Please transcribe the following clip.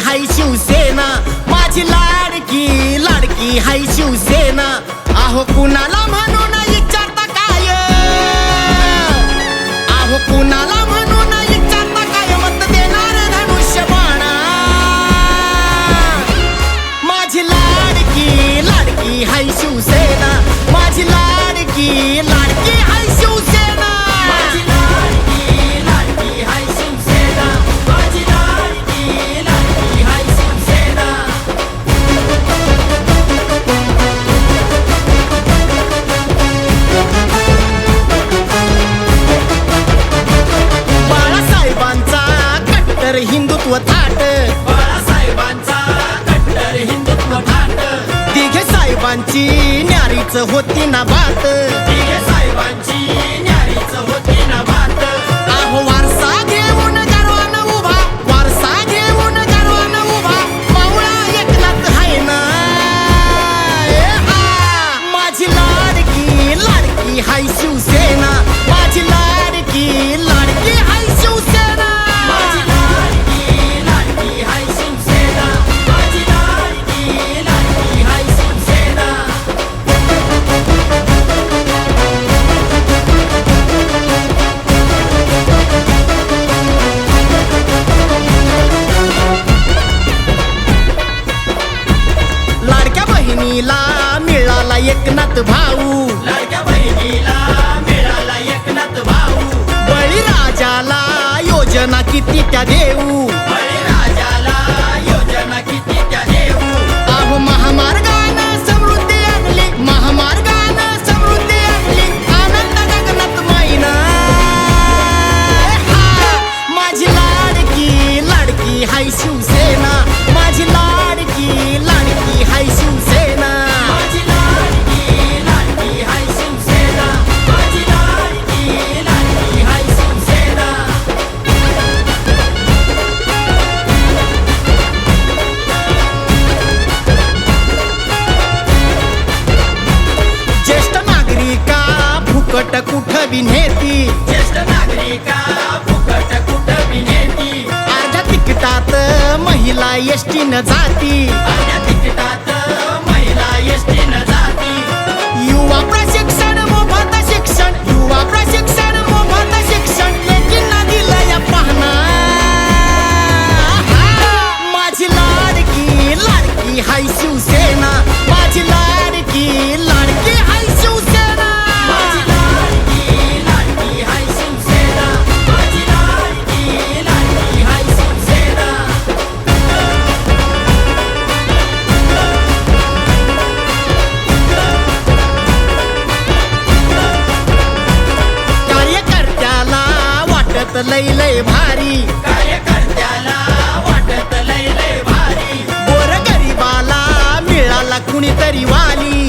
हाय शिवसेना, माझी लाडकी लाडकी हाय शिवसेना. अहो कुणाला म्हणून विचारता काय, अहो कुणाला म्हणून विचारता काय, मत देणार धनुष्यबाणा. माझी लाडकी लाडकी हाय शिवसेना, माझी लाडकी लाडकी हाय शिवसेना. माझी लाडकी लाडकी हाय शिवसेना, माझी लाडकी लाडकी हाय शिवसेना. बाळासाहेबांचा कट्टर हिंदुत्व थाट, बाळासाहेबांचा कट्टर हिंदुत्व थाट. दिघे साहेबांची न्यारीच होती ना बात, दिघे साहेबांची न्यारीच होती ना बात. अहो वारसा घेऊन गर्वानं उभा, वारसा घेऊन गर्वानं उभा, मावळा एकनाथ हाय ना. माझी लाडकी लाडकी हाय शिवसेना, माझी लाडकी लाडकी हाय शिवसेना. माझी लाडकी लाडकी हाय शिवसेना, माझी लाडकी लाडकी हाय शिवसेना. लाडक्या बहिणीला मिळाला एकनाथ भाऊ, लाडक्या बहिणीला मिळाला एकनाथ भाऊ. बळीराजाला योजना किती त्या देऊ, बळीराजाला योजना किती त्या देऊ. अहो महामार्गानं समृद्धी आणली, महामार्गानं समृद्धी आणली, आनंद गगनात माईना. माझी लाडकी लाडकी हाय शिवसेना, माझी लाडकी लाडकी हाय शिवसेना. माझी लाडकी लाडकी हाय शिवसेना, माझी लाडकी लाडकी हाय शिवसेना. ज्येष्ठ नागरिका फुकट कुठं बी नेती, ज्येष्ठ नागरिका फुकट कुठं बी नेती. अर्ध्या तिकिटात महिला एसटीनं जाती, अर्ध्या तिकिटात महिला एसटीनं जाती. युवा प्रशिक्षण मोफत शिक्षण, युवा प्रशिक्षण मोफत शिक्षण, लेकींना दिलं या पाहणा. माझी लाडकी लाडकी हाय शिवसेना, माझी लाडकी लाडकी हाय शिवसेना. माझी लाडकी लाडकी हाय शिवसेना, माझी लाडकी लाडकी हाय शिवसेना. कार्यकर्त्याला वाटत लय लय भारी, कार्यकर्त्याला वाटत लय लय भारी. गोरगरिबाला मिळाला कुणीतरी वाली,